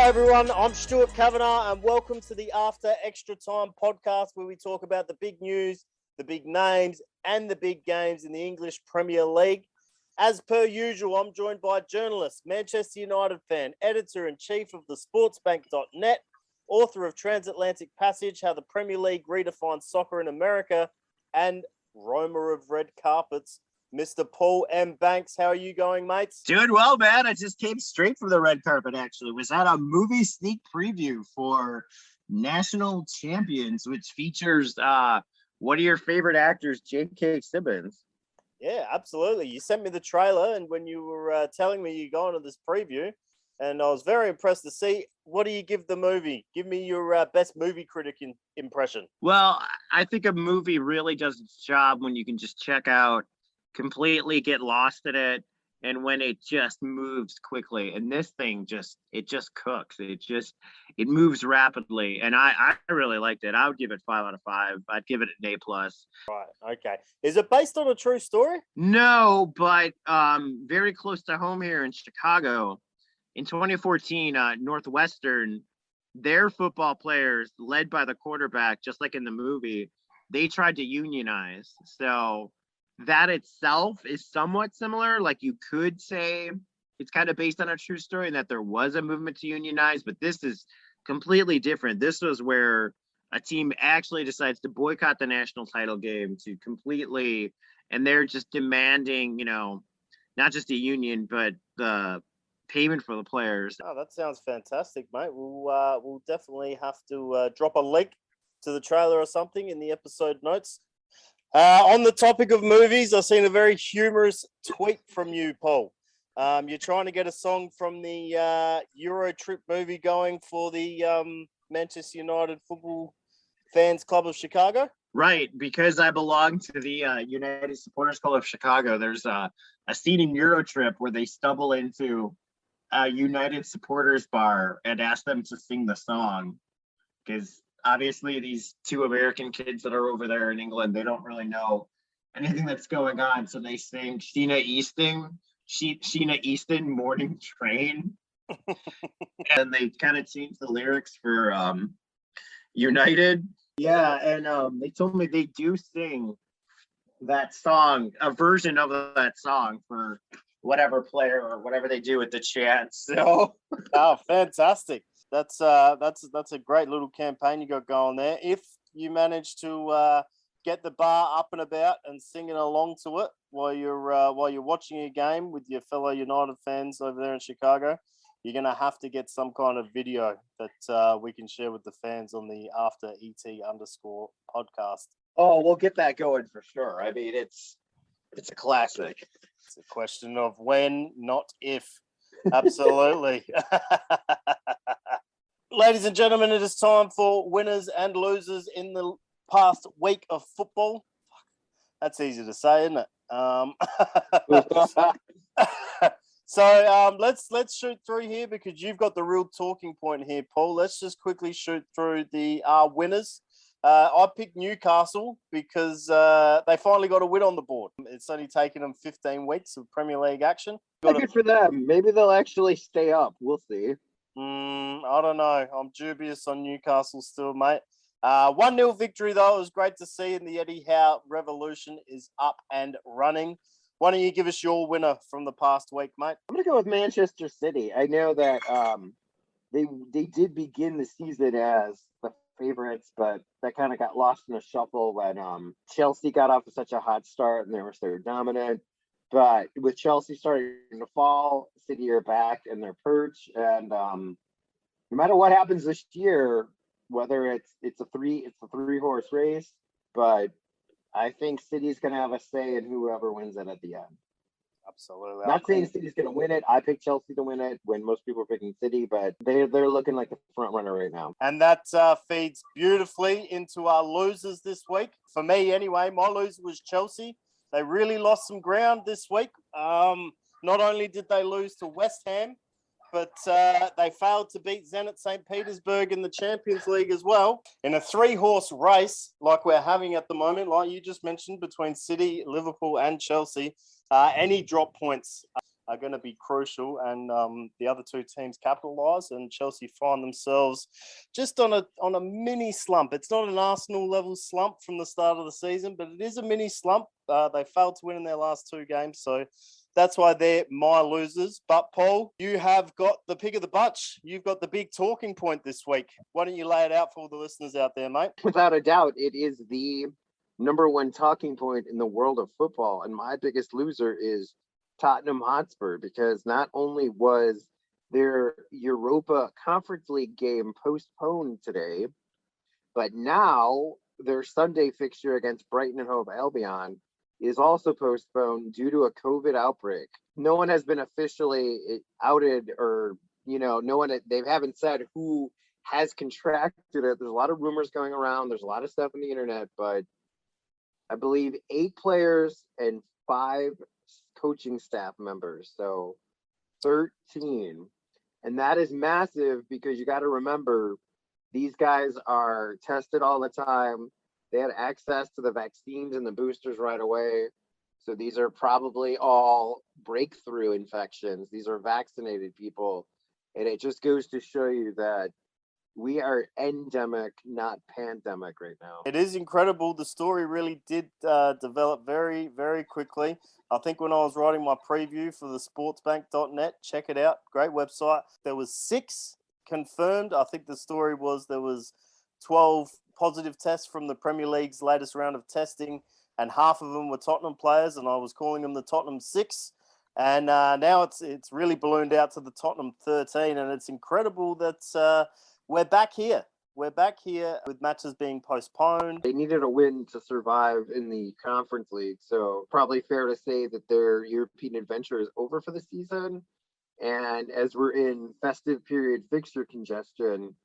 everyone, I'm Stuart Kavanagh and welcome to the After Extra Time podcast where we talk about the big news, the big names and the big games in the English Premier League. As per usual, I'm joined by journalist, Manchester United fan, editor-in-chief of thesportsbank.net, author of Transatlantic Passage, How the Premier League Redefined Soccer in America, and roamer of red carpets, Mr. Paul M. Banks. How are you going, mates? Doing well, man. I just came straight from the red carpet, actually. Was at a movie sneak preview for National Champions, which features one of your favorite actors, J.K. Simmons. Yeah, absolutely. You sent me the trailer, and when you were telling me you're going to this preview, and I was very impressed to see. What do you give the movie? Give me your best movie critic impression. Well, I think a movie really does its job when you can just check out, completely get lost in it, and when it just moves quickly. And this thing just cooks. It moves rapidly, and I really liked it. I would give it 5 out of 5. I'd give it an A+. Right. Okay. Is it based on a true story? No, but very close to home here in Chicago. In 2014, Northwestern, their football players, led by the quarterback, just like in the movie, they tried to unionize. So that itself is somewhat similar. Like, you could say it's kind of based on a true story and that there was a movement to unionize, but this is completely different. This was where a team actually decides to boycott the national title game and they're just demanding, not just a union, but the payment for the players. Oh, that sounds fantastic, mate. We'll definitely have to drop a link to the trailer or something in the episode notes. On the topic of movies, I've seen a very humorous tweet from you, Paul. You're trying to get a song from the Euro trip movie going for the Manchester United Football Fans Club of Chicago. Right, because I belong to the United Supporters Club of Chicago. There's a scene in Euro trip where they stumble into a United supporters bar and ask them to sing the song, because obviously these two American kids that are over there in England, they don't really know anything that's going on. So they sing Sheena Easton, Morning Train. And they kind of changed the lyrics for United. Yeah, and they told me they do sing that song, a version of that song for whatever player or whatever they do with the chant. So oh, fantastic. That's a great little campaign you got going there. If you manage to get the bar up and about and singing along to it while you're watching a game with your fellow United fans over there in Chicago, you're gonna have to get some kind of video that we can share with the fans on the After ET _ podcast. Oh, we'll get that going for sure. I mean, it's a classic. It's a question of when, not if. Absolutely. Ladies and gentlemen, it is time for winners and losers in the past week of football. That's easy to say, isn't it? So let's shoot through here because you've got the real talking point here, Paul. Let's just quickly shoot through the winners. I picked Newcastle because they finally got a win on the board. It's only taken them 15 weeks of Premier League action. Good for them. Maybe they'll actually stay up. We'll see. I don't know. I'm dubious on Newcastle still, mate. 1-0 victory, though. It was great to see, and the Eddie Howe revolution is up and running. Why don't you give us your winner from the past week, mate? I'm going to go with Manchester City. I know that they did begin the season as the favorites, but that kind of got lost in the shuffle when Chelsea got off to such a hot start and they were so dominant. But with Chelsea starting to fall, City are back in their perch, and no matter what happens this year, whether it's a three-horse race, but I think City's going to have a say in whoever wins it at the end. Absolutely. Not saying City's going to win it. I picked Chelsea to win it when most people are picking City, but they're looking like the front runner right now. And that feeds beautifully into our losers this week. For me, anyway, my loser was Chelsea. They really lost some ground this week. Not only did they lose to West Ham, but they failed to beat Zenit St. Petersburg in the Champions League as well. In a 3-horse race like we're having at the moment, like you just mentioned, between City, Liverpool and Chelsea, any drop points are going to be crucial, and the other two teams capitalise, and Chelsea find themselves just on a mini slump. It's not an Arsenal level slump from the start of the season, but it is a mini slump. They failed to win in their last two games, so that's why they're my losers. But Paul, you have got the pick of the bunch. You've got the big talking point this week. Why don't you lay it out for all the listeners out there, mate? Without a doubt, it is the number one talking point in the world of football, and my biggest loser is Tottenham Hotspur, because not only was their Europa Conference League game postponed today, but now their Sunday fixture against Brighton and Hove Albion is also postponed due to a COVID outbreak. No one has been officially outed, or, they haven't said who has contracted it. There's a lot of rumors going around. There's a lot of stuff on the internet, but I believe 8 players and 5 coaching staff members, so 13. And that is massive, because you got to remember, these guys are tested all the time. They had access to the vaccines and the boosters right away. So these are probably all breakthrough infections. These are vaccinated people. And it just goes to show you that we are endemic, not pandemic right now. It is incredible. The story really did develop very, very quickly. I think when I was writing my preview for the sportsbank.net, check it out, great website, there was 6 confirmed. I think the story was there was 12 positive tests from the Premier League's latest round of testing, and half of them were Tottenham players, and I was calling them the Tottenham 6. And now it's really ballooned out to the Tottenham 13, and it's incredible that we're back here. We're back here with matches being postponed. They needed a win to survive in the Conference League, so probably fair to say that their European adventure is over for the season. And as we're in festive period fixture congestion,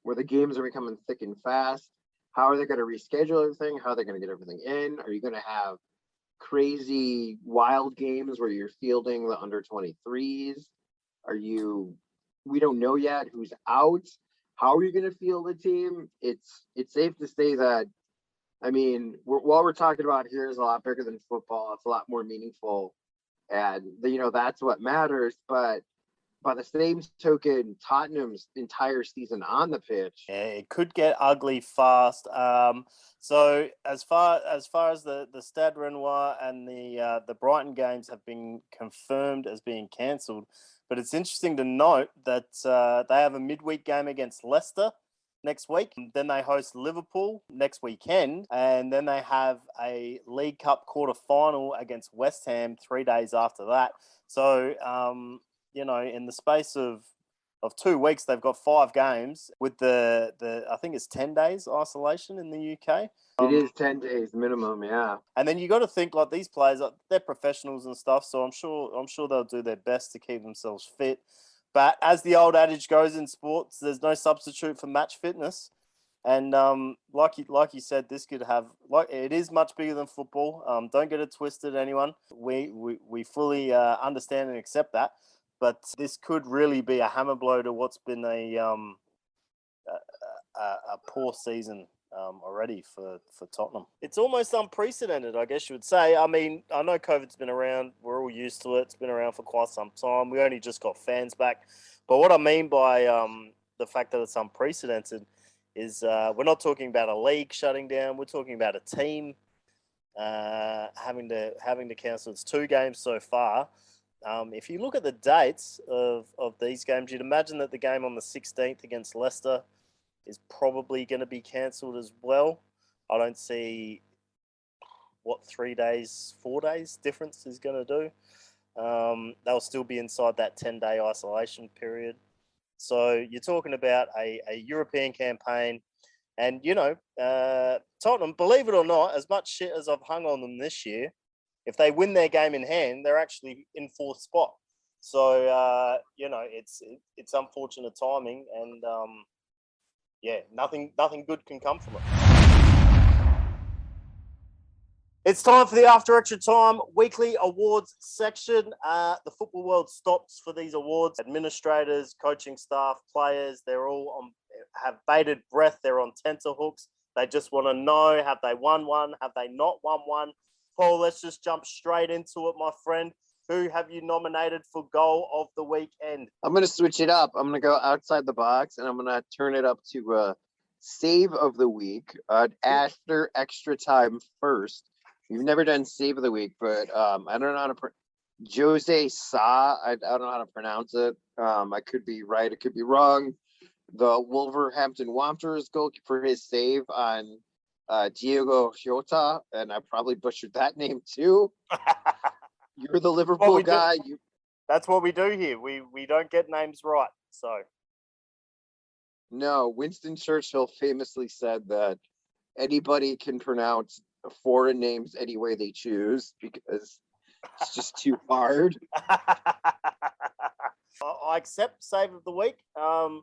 where the games are becoming thick and fast, how are they going to reschedule everything? How are they going to get everything in? Are you going to have crazy wild games where you're fielding the under 23s? We don't know yet who's out. How are you going to field the team? It's safe to say that, what we're talking about here is a lot bigger than football. It's a lot more meaningful, and that's what matters. But by the same token, Tottenham's entire season on the pitch, it could get ugly fast. So as far as the Stade Rennais and the Brighton games have been confirmed as being cancelled, but it's interesting to note that they have a midweek game against Leicester next week. Then they host Liverpool next weekend, and then they have a League Cup quarter-final against West Ham 3 days after that. So, in the space of 2 weeks, they've got 5 games with the I think it's 10 days isolation in the UK. It is 10 days minimum, yeah. And then you got to think, like, these players, they're professionals and stuff, so I'm sure they'll do their best to keep themselves fit. But as the old adage goes in sports, there's no substitute for match fitness. And like you said, this could have, it is much bigger than football. Don't get it twisted, anyone. We fully understand and accept that. But this could really be a hammer blow to what's been a poor season already for Tottenham. It's almost unprecedented, I guess you would say. I know COVID's been around. We're all used to it. It's been around for quite some time. We only just got fans back. But what I mean by the fact that it's unprecedented is we're not talking about a league shutting down. We're talking about a team having to cancel its 2 games so far. If you look at the dates of these games, you'd imagine that the game on the 16th against Leicester is probably going to be cancelled as well. I don't see what 3 days, 4 days difference is going to do. They'll still be inside that 10-day isolation period. So you're talking about a European campaign. And, Tottenham, believe it or not, as much shit as I've hung on them this year, if they win their game in hand, they're actually in 4th spot. So, it's unfortunate timing, and nothing good can come from it. It's time for the After Extra Time weekly awards section. The football world stops for these awards. Administrators, coaching staff, players, they're all have bated breath. They're on tenterhooks. They just want to know, have they won one? Have they not won one? Paul, let's just jump straight into it, my friend. who have you nominated for goal of the weekend? I'm going to switch it up. I'm going to go outside the box, and I'm going to turn it up to save of the week after extra time first. We've never done save of the week, but I don't know how to Jose Sa. I don't know how to pronounce it. I could be right. It could be wrong. The Wolverhampton Wanderers goal for his save on Diego Jota, and I probably butchered that name too. You're the Liverpool guy. That's what we do here. We don't get names right. So no, Winston Churchill famously said that anybody can pronounce foreign names any way they choose because it's just too hard. I accept save of the week. I'm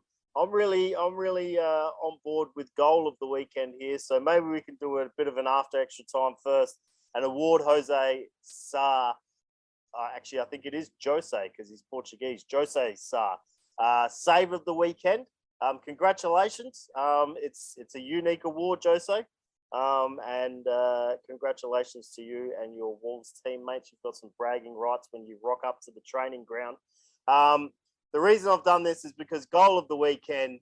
really on board with goal of the weekend here. So maybe we can do a bit of an after extra time first and award Jose Sa. Actually, I think it is Jose because he's Portuguese. Jose Sa. Save of the weekend. Congratulations. It's a unique award, Jose. And congratulations to you and your Wolves teammates. You've got some bragging rights when you rock up to the training ground. The reason I've done this is because goal of the weekend,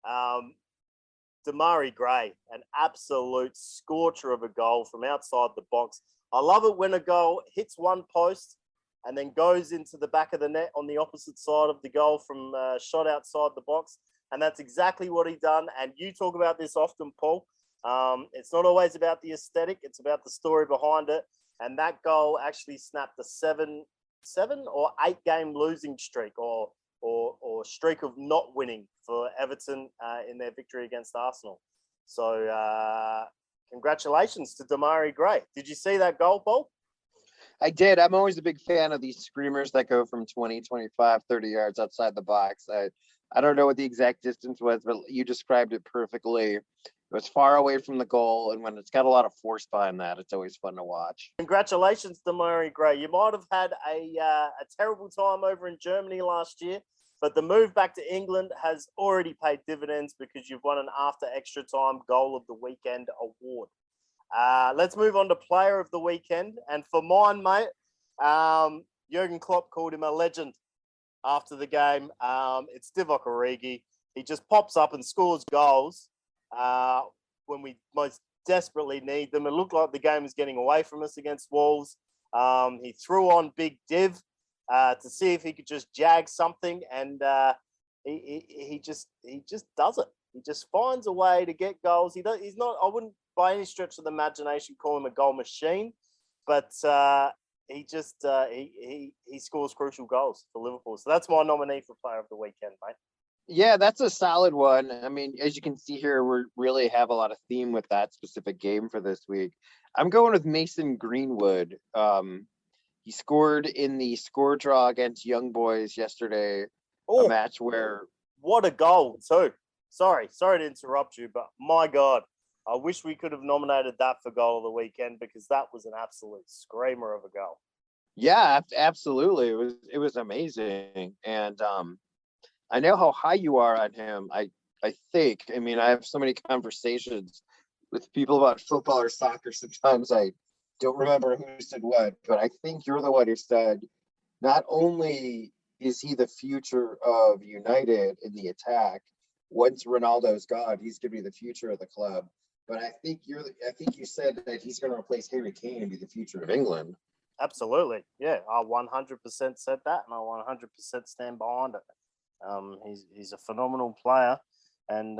Demarai Gray, an absolute scorcher of a goal from outside the box. I love it when a goal hits one post and then goes into the back of the net on the opposite side of the goal from shot outside the box. And that's exactly what he done. And you talk about this often, Paul. It's not always about the aesthetic. It's about the story behind it. And that goal actually snapped a seven or 8 game losing streak or streak of not winning for Everton in their victory against Arsenal. So congratulations to Demarai Gray. Did you see that goal, Paul? I did. I'm always a big fan of these screamers that go from 20, 25, 30 yards outside the box. I don't know what the exact distance was, but you described it perfectly. It was far away from the goal, and when it's got a lot of force behind that, it's always fun to watch. Congratulations to Demarai Gray. You might have had a terrible time over in Germany last year, but the move back to England has already paid dividends because you've won an after extra time goal of the weekend award. Let's move on to player of the weekend. And for mine, mate, Jurgen Klopp called him a legend after the game. It's Divock Origi. He just pops up and scores goals when we most desperately need them. It looked like the game was getting away from us against Wolves. He threw on Big Div to see if he could just jag something, and he just does it. He just finds a way to get goals. He's not. I wouldn't by any stretch of the imagination call him a goal machine, but he scores crucial goals for Liverpool. So that's my nominee for player of the weekend, mate. Yeah, that's a solid one. I mean, as you can see here, we really have a lot of theme with that specific game for this week. I'm going with Mason Greenwood. He scored in the score draw against Young Boys yesterday, a match where... What a goal, too. Sorry to interrupt you, but my God, I wish we could have nominated that for goal of the weekend because that was an absolute screamer of a goal. Yeah, absolutely. It was amazing. And I know how high you are on him. I think. I mean, I have so many conversations with people about football or soccer. Sometimes I don't remember who said what, but I think you're the one who said not only is he the future of United in the attack, once Ronaldo's gone, he's going to be the future of the club. But I think you said that he's going to replace Harry Kane and be the future of England. Absolutely. Yeah, I 100% said that, and I 100% stand behind it. He's a phenomenal player. And,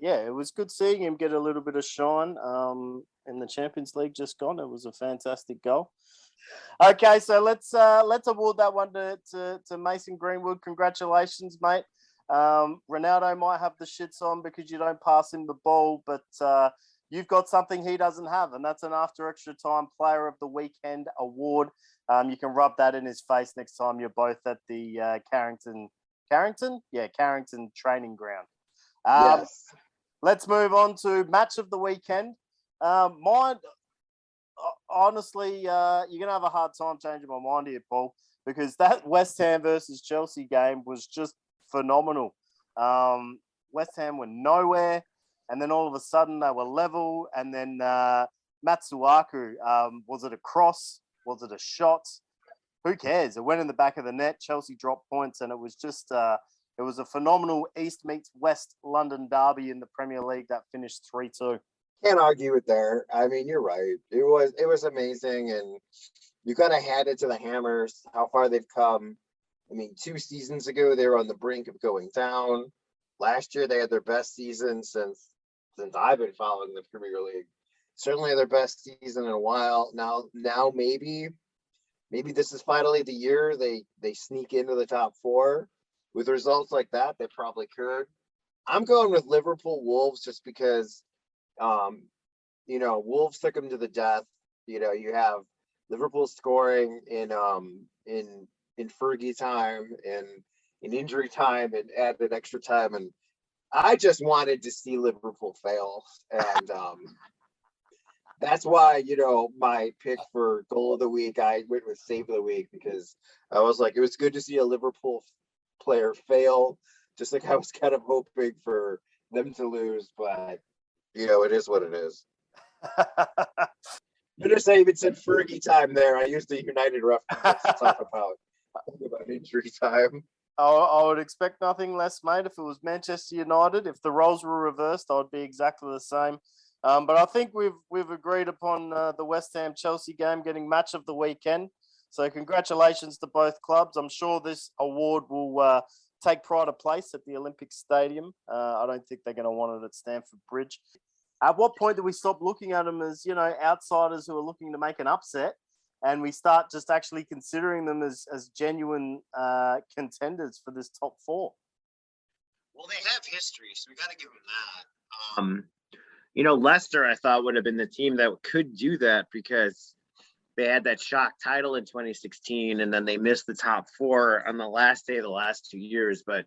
it was good seeing him get a little bit of shine in the Champions League just gone. It was a fantastic goal. Okay, so let's award that one to Mason Greenwood. Congratulations, mate. Ronaldo might have the shits on because you don't pass him the ball, but you've got something he doesn't have, and that's an after extra time player of the weekend award. You can rub that in his face next time you're both at the Carrington training ground. Yes. Let's move on to match of the weekend. Mine, honestly, you're going to have a hard time changing my mind here, Paul, because that West Ham versus Chelsea game was just phenomenal. West Ham were nowhere, and then all of a sudden they were level, and then Matsuaku, was it a cross? Was it a shot? who cares? It went in the back of the net. Chelsea dropped points, and it was just it was a phenomenal East meets West London derby in the Premier League that finished 3-2. Can't argue with there. I mean, you're right. It was amazing, and you kind of had it to the Hammers how far they've come. I mean, 2 seasons ago they were on the brink of going down. Last year they had their best season since I've been following the Premier League. Certainly their best season in a while. Now maybe this is finally the year they sneak into the top 4. With results like that, they probably could. I'm going with Liverpool Wolves just because, Wolves took them to the death. You have Liverpool scoring in Fergie time and in injury time and added extra time, and I just wanted to see Liverpool fail, and that's why my pick for goal of the week, I went with save of the week, because I was like, it was good to see a Liverpool player fail, just like I was kind of hoping for them to lose, but it is what it is. Notice I even said Fergie time there. I used the United reference to talk about injury time. I would expect nothing less, mate, if it was Manchester United. If the roles were reversed, I would be exactly the same. But I think we've agreed upon the West Ham Chelsea game getting match of the weekend. So congratulations to both clubs. I'm sure this award will take pride of place at the Olympic Stadium. I don't think they're going to want it at Stamford Bridge. At what point do we stop looking at them as, outsiders who are looking to make an upset, and we start just actually considering them as genuine contenders for this top 4? Well, they have history, so we got to give them that. Leicester, I thought, would have been the team that could do that because they had that shock title in 2016, and then they missed the top 4 on the last day of the last 2 years. But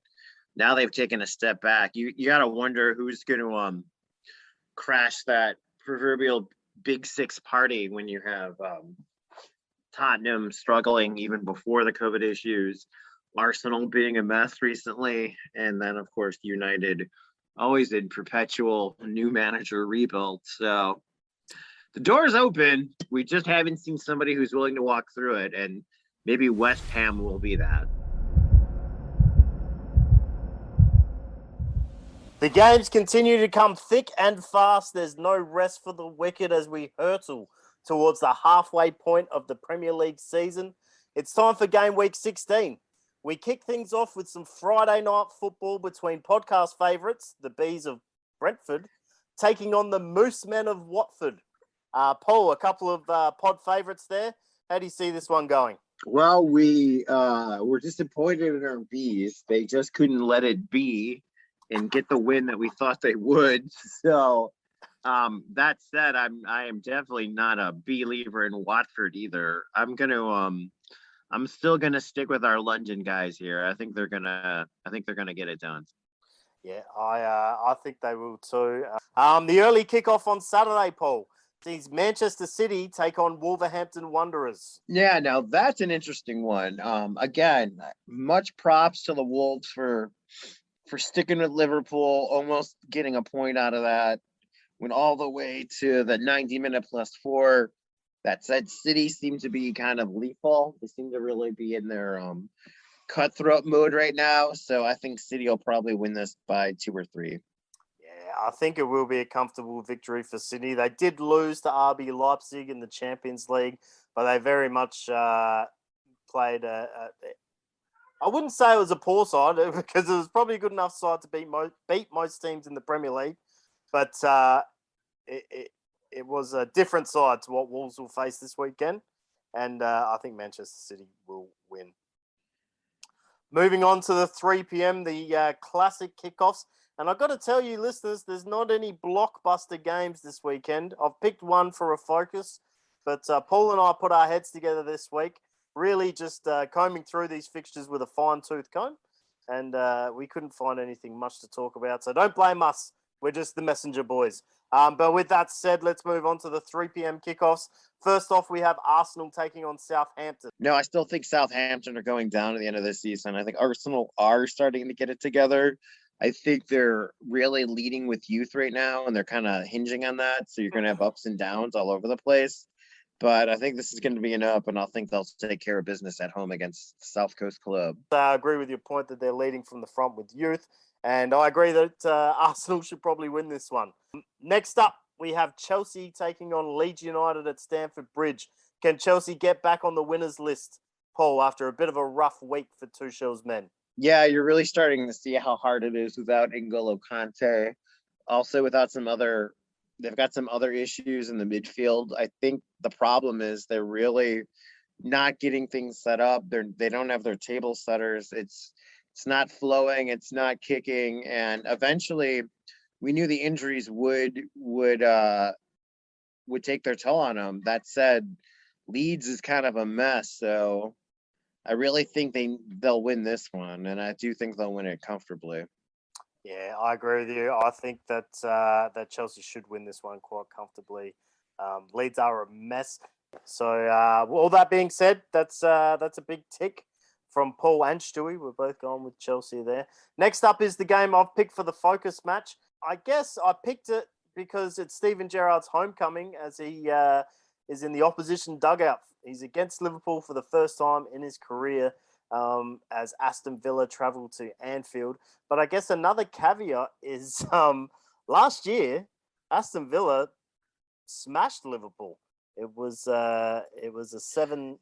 now they've taken a step back. You got to wonder who's going to crash that proverbial Big Six party when you have Tottenham struggling even before the COVID issues, Arsenal being a mess recently, and then, of course, United always in perpetual new manager rebuild. So the door is open. We just haven't seen somebody who's willing to walk through it, and maybe West Ham will be that. The games continue to come thick and fast. There's no rest for the wicked as we hurtle towards the halfway point of the Premier League season. It's time for game week 16. We kick things off with some Friday night football between podcast favourites, the Bees of Brentford, taking on the Moose Men of Watford. Paul, a couple of pod favourites there. How do you see this one going? Well, we were disappointed in our Bees. They just couldn't let it be and get the win that we thought they would. So that said, I am definitely not a believer in Watford either. I'm still gonna stick with our London guys here. I think they're gonna get it done. Yeah, I think they will too. The early kickoff on Saturday, Paul, sees Manchester City take on Wolverhampton Wanderers. Yeah, now that's an interesting one. Again, much props to the Wolves for sticking with Liverpool, almost getting a point out of that. Went all the way to the 90-minute +4. That said, City seems to be kind of lethal. They seem to really be in their cutthroat mode right now. So I think City will probably win this by 2 or 3. Yeah, I think it will be a comfortable victory for City. They did lose to RB Leipzig in the Champions League, but they very much played I wouldn't say it was a poor side because it was probably a good enough side to beat most teams in the Premier League. But it was a different side to what Wolves will face this weekend. And I think Manchester City will win. Moving on to the 3 p.m., the classic kickoffs. And I've got to tell you, listeners, there's not any blockbuster games this weekend. I've picked one for a focus. But Paul and I put our heads together this week, really just combing through these fixtures with a fine-tooth comb. And we couldn't find anything much to talk about. So don't blame us. We're just the messenger boys. But with that said, let's move on to the 3 p.m. kickoffs. First off, we have Arsenal taking on Southampton. No, I still think Southampton are going down at the end of this season. I think Arsenal are starting to get it together. I think they're really leading with youth right now, and they're kind of hinging on that. So you're going to have ups and downs all over the place. but I think this is going to be an up, and I think they'll take care of business at home against South Coast Club. I agree with your point that they're leading from the front with youth, and I agree that Arsenal should probably win this one. Next up, we have Chelsea taking on Leeds United at Stamford Bridge. Can Chelsea get back on the winners list, Paul, after a bit of a rough week for Tuchel's men? Yeah, you're really starting to see how hard it is without N'Golo Kante. Also, they've got some other issues in the midfield. I think the problem is they're really not getting things set up. They don't have their table setters. It's not flowing. It's not kicking. And eventually, we knew the injuries would take their toll on them. That said, Leeds is kind of a mess. So I really think they'll win this one, and I do think they'll win it comfortably. Yeah, I agree with you. I think that that Chelsea should win this one quite comfortably. Leeds are a mess. So all that being said, that's a big tick from Paul and Stewie. We're both going with Chelsea there. Next up is the game I've picked for the focus match. I guess I picked it because it's Steven Gerrard's homecoming as he is in the opposition dugout. He's against Liverpool for the first time in his career as Aston Villa travel to Anfield. But I guess another caveat is last year, Aston Villa smashed Liverpool. It was a 7-2.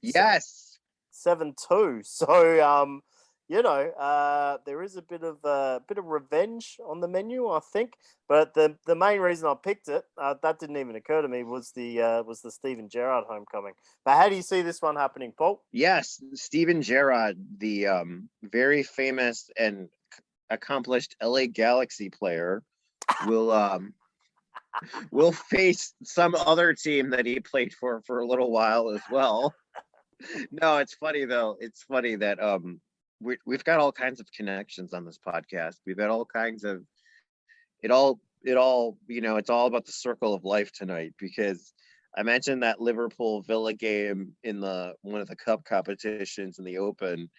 So there is a bit of revenge on the menu, I think. But the main reason I picked it, that didn't even occur to me, was the Steven Gerrard homecoming. But how do you see this one happening, Paul? Yes, Steven Gerrard, the very famous and accomplished LA Galaxy player, will face some other team that he played for a little while as well. No, it's funny though. It's funny that we've got all kinds of connections on this podcast. We've got all kinds of it's all about the circle of life tonight, because I mentioned that Liverpool Villa game in one of the cup competitions in the Open.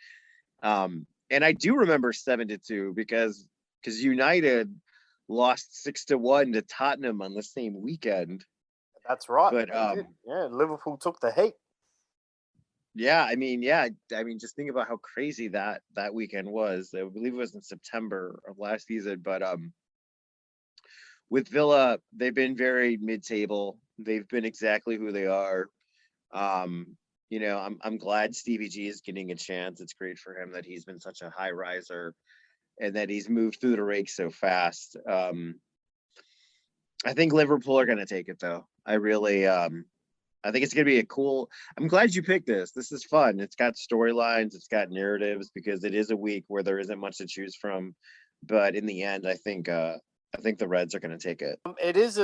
And I do remember 7-2 because United lost 6-1 to Tottenham on the same weekend. That's right. But Liverpool took the heat. Yeah, just think about how crazy that weekend was. I believe it was in September of last season. But with Villa, they've been very mid-table. They've been exactly who they are. I'm glad Stevie G is getting a chance. It's great for him that he's been such a high riser and that he's moved through the ranks so fast. I think Liverpool are going to take it, though. I think it's going to be I'm glad you picked this. This is fun. It's got storylines. It's got narratives, because it is a week where there isn't much to choose from. But in the end, I think the Reds are going to take it. It is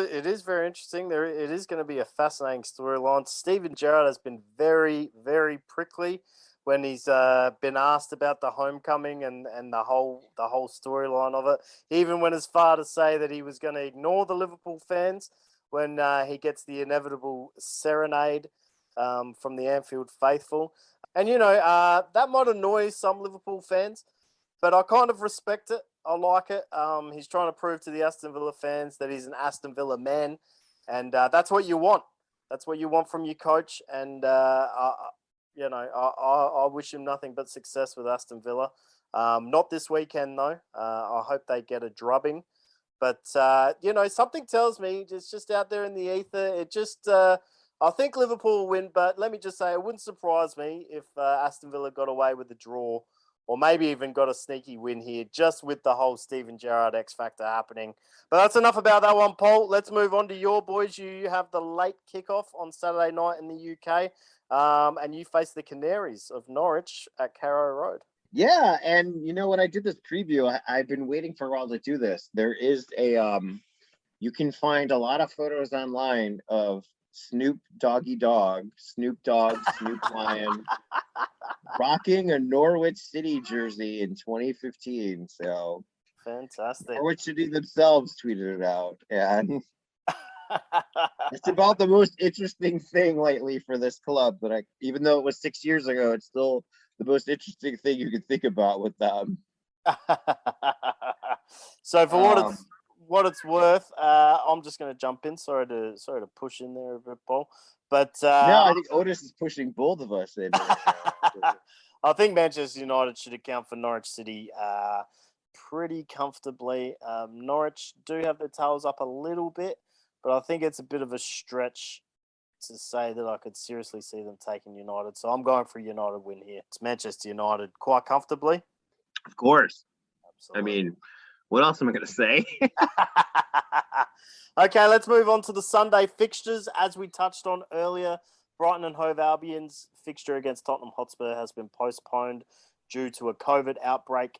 very interesting. It is going to be a fascinating storyline. Steven Gerrard has been very, very prickly when he's been asked about the homecoming and the whole storyline of it. He even went as far to say that he was going to ignore the Liverpool fans when he gets the inevitable serenade from the Anfield faithful. And, that might annoy some Liverpool fans, but I kind of respect it. I like it. He's trying to prove to the Aston Villa fans that he's an Aston Villa man, and that's what you want. That's what you want from your coach, and I wish him nothing but success with Aston Villa. Not this weekend, though. I hope they get a drubbing. But, something tells me, it's just out there in the ether. I think Liverpool will win, but let me just say, it wouldn't surprise me if Aston Villa got away with a draw, or maybe even got a sneaky win here, just with the whole Steven Gerrard X Factor happening. But that's enough about that one, Paul. Let's move on to your boys. You have the late kickoff on Saturday night in the UK, and you face the Canaries of Norwich at Carrow Road. Yeah, and when I did this preview, I've been waiting for a while to do this. There is you can find a lot of photos online of Snoop Doggy Dogg, Snoop Dogg, Snoop Lion, rocking a Norwich City jersey in 2015. So fantastic. Norwich City themselves tweeted it out, and it's about the most interesting thing lately for this club. But even though it was 6 years ago, it's still the most interesting thing you can think about with them. So for what it's worth, I'm just going to jump in. Sorry to push in there a bit, Paul. But No, I think Otis is pushing both of us in right now. I think Manchester United should account for Norwich City pretty comfortably. Norwich do have their tails up a little bit, but I think it's a bit of a stretch to say that I could seriously see them taking United. So I'm going for a United win here. It's Manchester United quite comfortably. Of course. Absolutely. I mean, what else am I going to say? Okay, let's move on to the Sunday fixtures. As we touched on earlier, Brighton and Hove Albion's fixture against Tottenham Hotspur has been postponed due to a COVID outbreak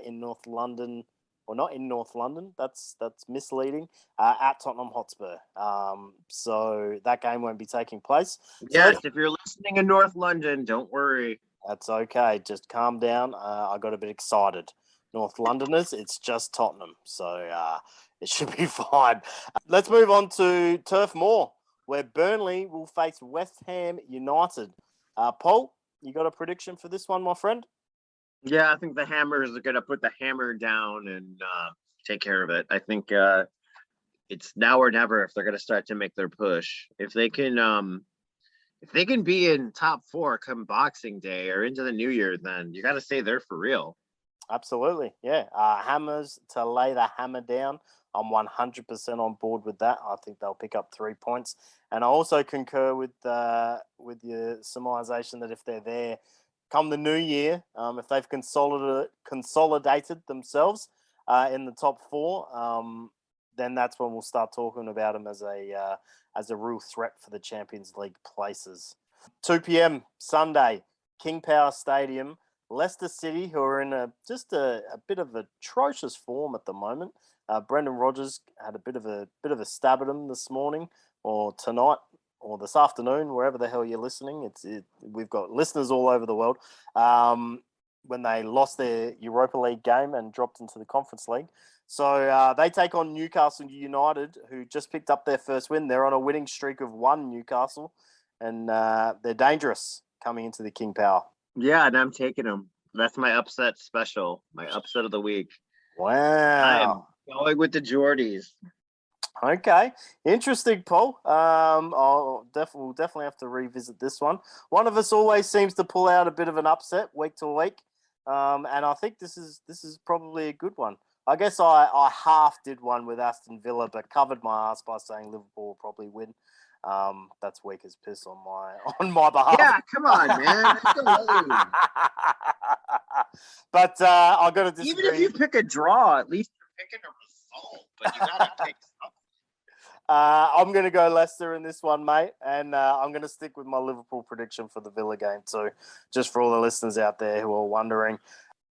in North London. Well, not in North London. That's misleading. At Tottenham Hotspur. So that game won't be taking place. Yes, if you're listening in North London, don't worry. That's okay. Just calm down. I got a bit excited. North Londoners, it's just Tottenham. So it should be fine. Let's move on to Turf Moor, where Burnley will face West Ham United. Paul, you got a prediction for this one, my friend? Yeah, I think the Hammers are going to put the hammer down and take care of it. I think it's now or never if they're going to start to make their push. If they can be in top 4 come Boxing Day or into the New Year, then you got to say they're for real. Absolutely, yeah. Hammers to lay the hammer down. I'm 100% on board with that. I think they'll pick up 3 points, and I also concur with your summarization that if they're there come the new year, if they've consolidated themselves in the top 4, then that's when we'll start talking about them as a real threat for the Champions League places. 2 p.m. Sunday, King Power Stadium. Leicester City, who are in a bit of atrocious form at the moment. Brendan Rodgers had a bit of a stab at him this morning or tonight or this afternoon, wherever the hell you're listening. We've got listeners all over the world. When they lost their Europa League game and dropped into the Conference League. So they take on Newcastle United, who just picked up their first win. They're on a winning streak of 1, Newcastle, and they're dangerous coming into the King Power. Yeah, and I'm taking them. That's my upset special, my upset of the week. Wow. I am going with the Geordies. Okay. Interesting, Paul. We'll definitely have to revisit this one. One of us always seems to pull out a bit of an upset week to week. And I think this is probably a good one. I guess I half did one with Aston Villa, but covered my ass by saying Liverpool will probably win. That's weak as piss on my behalf. Yeah, come on, man. But I got to disagree. Even if you pick a draw, at least you're picking a result. But you gotta pick something. I'm going to go Leicester in this one, mate, and I'm going to stick with my Liverpool prediction for the Villa game too, just for all the listeners out there who are wondering.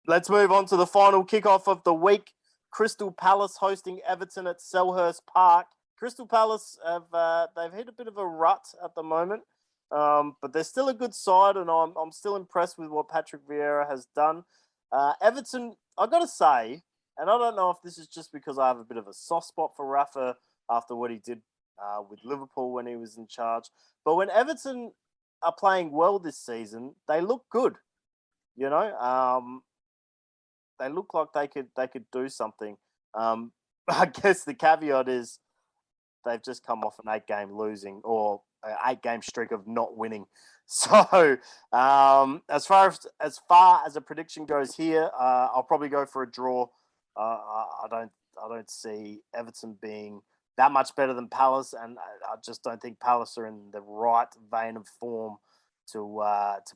Let's move on to the final kickoff of the week. Crystal Palace hosting Everton at Selhurst Park. Crystal Palace they've hit a bit of a rut at the moment, but they're still a good side, and I'm still impressed with what Patrick Vieira has done. Everton, I got to say, and I don't know if this is just because I have a bit of a soft spot for Rafa after what he did with Liverpool when he was in charge, but when Everton are playing well this season, they look good. You know, they look like they could do something. I guess the caveat is they've just come off an 8-game losing or an 8-game streak of not winning. So as far as a prediction goes here, I'll probably go for a draw. I don't see Everton being that much better than Palace, and I just don't think Palace are in the right vein of form to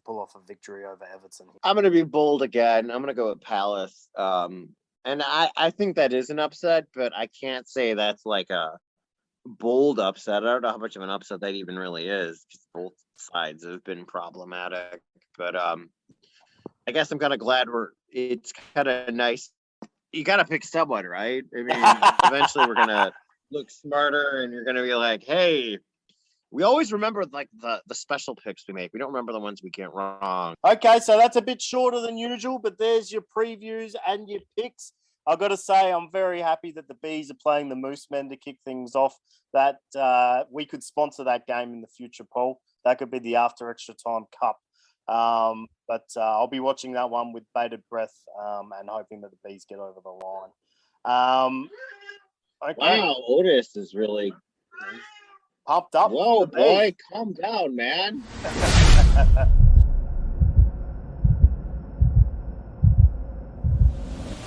pull off a victory over Everton. I'm going to be bold again. I'm going to go with Palace. And I think that is an upset, but I can't say that's like a bold upset. I don't know how much of an upset that even really is, because both sides have been problematic. But I guess I'm kind of glad it's kind of nice. You got to pick someone, right? I mean, eventually we're going to look smarter, and you're going to be like, hey, we always remember like the special picks we make. We don't remember the ones we get wrong. Okay, so that's a bit shorter than usual, but there's your previews and your picks. I've got to say I'm very happy that the Bees are playing the Moose Men to kick things off. That we could sponsor that game in the future, Paul. That could be the After Extra Time Cup. But I'll be watching that one with bated breath and hoping that the Bees get over the line. Okay. Wow, Otis is really Pumped up. whoa, for the boy, beef. calm down, man.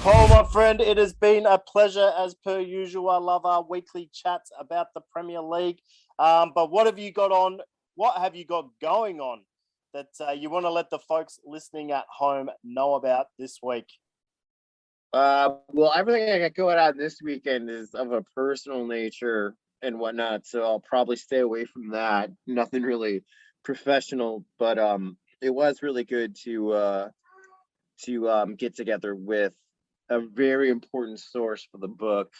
Paul, my friend, it has been a pleasure as per usual. I love our weekly chats about the Premier League. But what have you got on? What have you got going on that you want to let the folks listening at home know about this week? Well, everything I got going on this weekend is of a personal nature and whatnot, so I'll probably stay away from that. Nothing really professional, but it was really good to get together with a very important source for the book,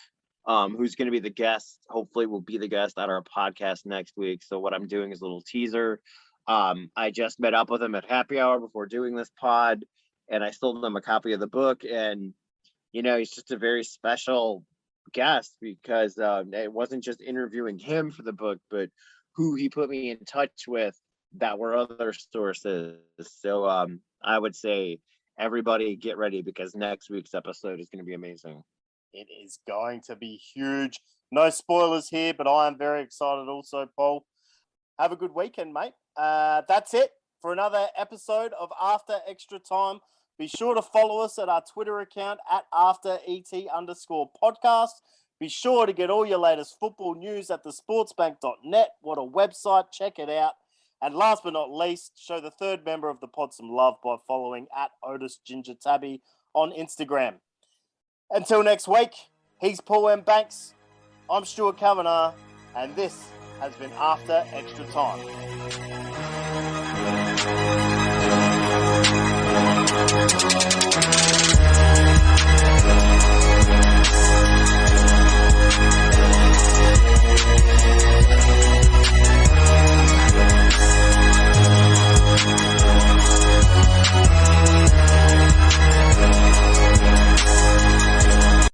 who's going to be the guest. Hopefully, will be the guest at our podcast next week. So what I'm doing is a little teaser. I just met up with him at happy hour before doing this pod, and I sold him a copy of the book. And he's just a very special guest because it wasn't just interviewing him for the book, but who he put me in touch with that were other sources. So I would say everybody get ready because next week's episode is going to be amazing. It is going to be huge. No spoilers here, but I am very excited also, Paul. Have a good weekend, mate. That's it for another episode of After Extra Time. Be sure to follow us at our Twitter account at AfterET_podcast. Be sure to get all your latest football news at thesportsbank.net. What a website. Check it out. And last but not least, show the third member of the pod some love by following at Otis Ginger Tabby on Instagram. Until next week, he's Paul M. Banks. I'm Stuart Kavanagh, and this has been After Extra Time.